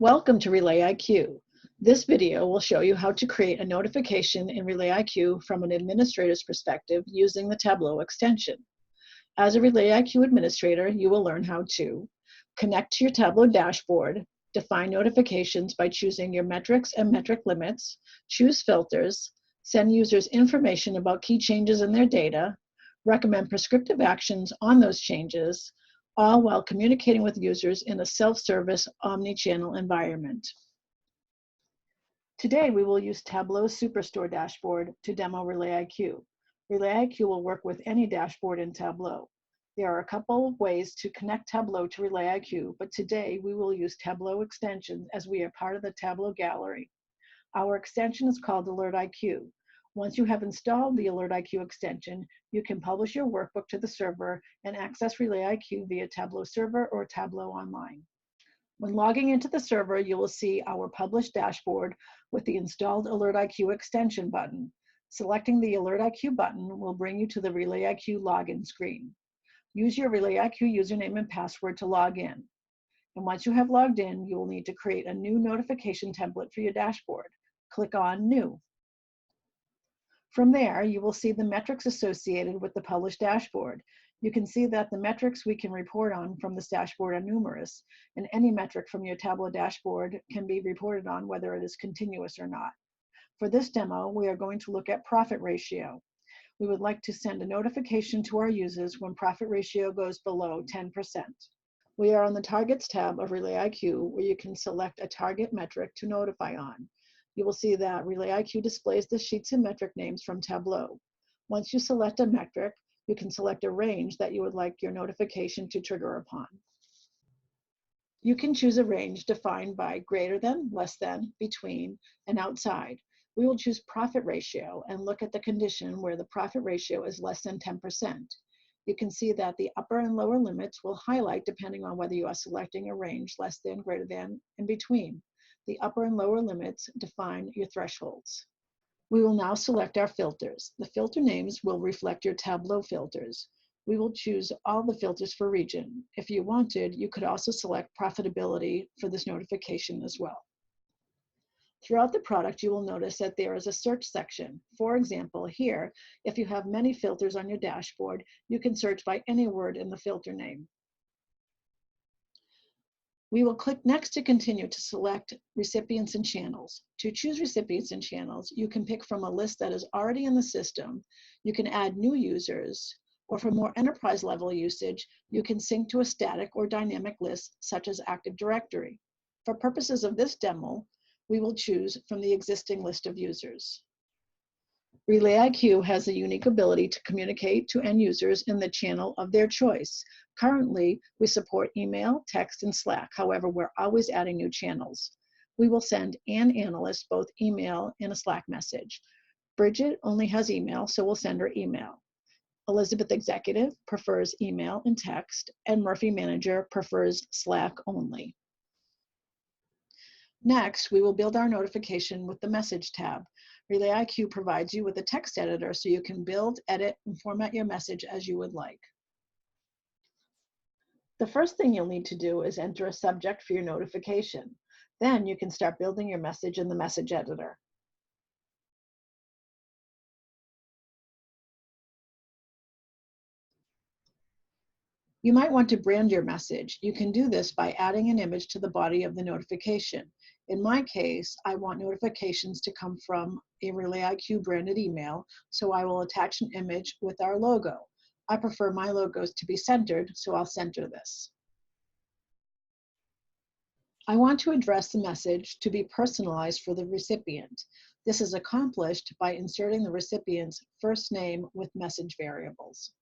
Welcome to RelayiQ. This video will show you how to create a notification in RelayiQ from an administrator's perspective using the Tableau extension. As a RelayiQ administrator, you will learn how to connect to your Tableau dashboard, define notifications by choosing your metrics and metric limits, choose filters, send users information about key changes in their data, recommend prescriptive actions on those changes, all while communicating with users in a self-service omni-channel environment. Today, we will use Tableau's Superstore dashboard to demo RelayiQ. RelayiQ will work with any dashboard in Tableau. There are a couple of ways to connect Tableau to RelayiQ, but today we will use Tableau extensions as we are part of the Tableau gallery. Our extension is called AlertIQ. Once you have installed the AlertIQ extension, you can publish your workbook to the server and access RelayiQ via Tableau Server or Tableau Online. When logging into the server, you will see our published dashboard with the installed AlertIQ extension button. Selecting the AlertIQ button will bring you to the RelayiQ login screen. Use your RelayiQ username and password to log in. And once you have logged in, you will need to create a new notification template for your dashboard. Click on New. From there, you will see the metrics associated with the published dashboard. You can see that the metrics we can report on from this dashboard are numerous, and any metric from your Tableau dashboard can be reported on whether it is continuous or not. For this demo, we are going to look at profit ratio. We would like to send a notification to our users when profit ratio goes below 10%. We are on the Targets tab of RelayiQ, where you can select a target metric to notify on. You will see that RelayiQ displays the sheets and metric names from Tableau. Once you select a metric, you can select a range that you would like your notification to trigger upon. You can choose a range defined by greater than, less than, between, and outside. We will choose profit ratio and look at the condition where the profit ratio is less than 10%. You can see that the upper and lower limits will highlight depending on whether you are selecting a range less than, greater than, and between. The upper and lower limits define your thresholds. We will now select our filters. The filter names will reflect your Tableau filters. We will choose all the filters for region. If you wanted, you could also select profitability for this notification as well. Throughout the product, you will notice that there is a search section. For example, here, if you have many filters on your dashboard, you can search by any word in the filter name. We will click Next to continue to select recipients and channels. To choose recipients and channels, you can pick from a list that is already in the system. You can add new users, or for more enterprise level usage, you can sync to a static or dynamic list such as Active Directory. For purposes of this demo, we will choose from the existing list of users. RelayiQ has a unique ability to communicate to end users in the channel of their choice. Currently, we support email, text, and Slack. However, we're always adding new channels. We will send an analyst both email and a Slack message. Bridget only has email, so we'll send her email. Elizabeth Executive prefers email and text, and Murphy Manager prefers Slack only. Next, we will build our notification with the Message tab. RelayiQ provides you with a text editor so you can build, edit, and format your message as you would like. The first thing you'll need to do is enter a subject for your notification. Then you can start building your message in the message editor. You might want to brand your message. You can do this by adding an image to the body of the notification. In my case, I want notifications to come from a RelayiQ branded email, so I will attach an image with our logo. I prefer my logos to be centered, so I'll center this. I want to address the message to be personalized for the recipient. This is accomplished by inserting the recipient's first name with message variables.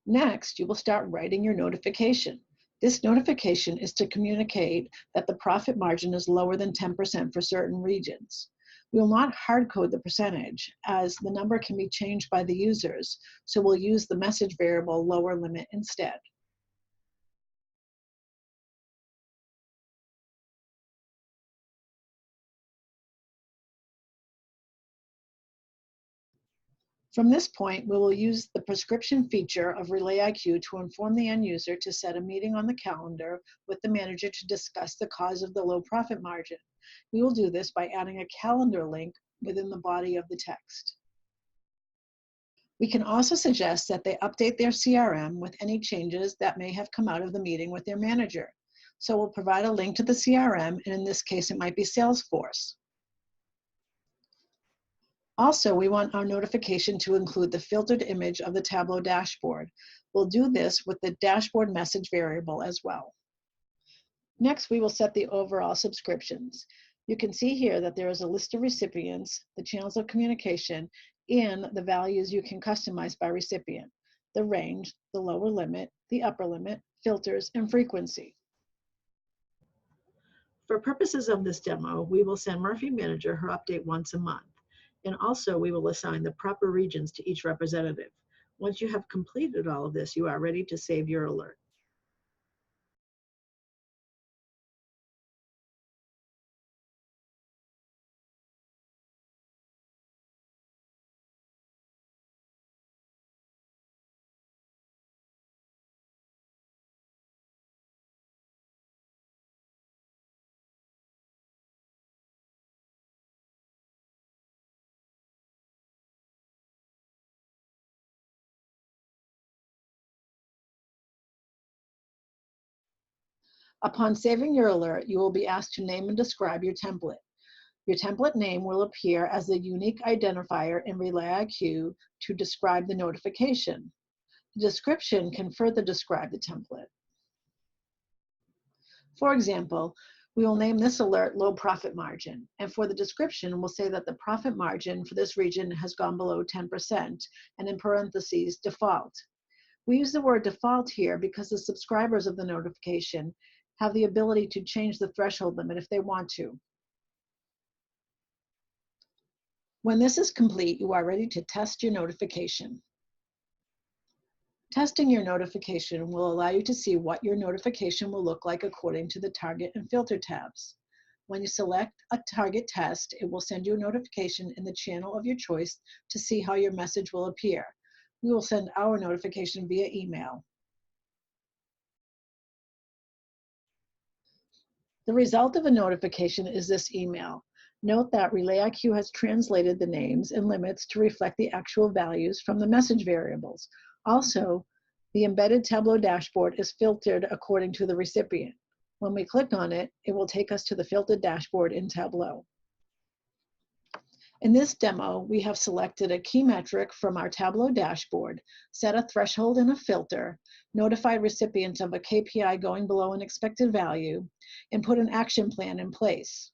Next, you will start writing your notification. This notification is to communicate that the profit margin is lower than 10% for certain regions. We will not hard code the percentage, as the number can be changed by the users, so we'll use the message variable lower limit instead. From this point, we will use the prescription feature of RelayiQ to inform the end user to set a meeting on the calendar with the manager to discuss the cause of the low profit margin. We will do this by adding a calendar link within the body of the text. We can also suggest that they update their CRM with any changes that may have come out of the meeting with their manager. So we'll provide a link to the CRM, and in this case, it might be Salesforce. Also, we want our notification to include the filtered image of the Tableau dashboard. We'll do this with the dashboard message variable as well. Next, we will set the overall subscriptions. You can see here that there is a list of recipients, the channels of communication, and the values you can customize by recipient, the range, the lower limit, the upper limit, filters, and frequency. For purposes of this demo, we will send Murphy Manager her update once a month. And also we will assign the proper regions to each representative. Once you have completed all of this, you are ready to save your alert. Upon saving your alert, you will be asked to name and describe your template. Your template name will appear as the unique identifier in RelayiQ to describe the notification. The description can further describe the template. For example, we will name this alert low profit margin. And for the description, we'll say that the profit margin for this region has gone below 10%, and in parentheses, default. We use the word default here because the subscribers of the notification have the ability to change the threshold limit if they want to. When this is complete, you are ready to test your notification. Testing your notification will allow you to see what your notification will look like according to the target and filter tabs. When you select a target test, it will send you a notification in the channel of your choice to see how your message will appear. We will send our notification via email. The result of a notification is this email. Note that RelayiQ has translated the names and limits to reflect the actual values from the message variables. Also, the embedded Tableau dashboard is filtered according to the recipient. When we click on it, it will take us to the filtered dashboard in Tableau. In this demo, we have selected a key metric from our Tableau dashboard, set a threshold and a filter, notified recipients of a KPI going below an expected value, and put an action plan in place.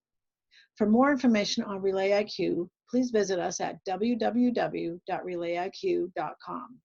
For more information on RelayiQ, please visit us at www.relayiq.com.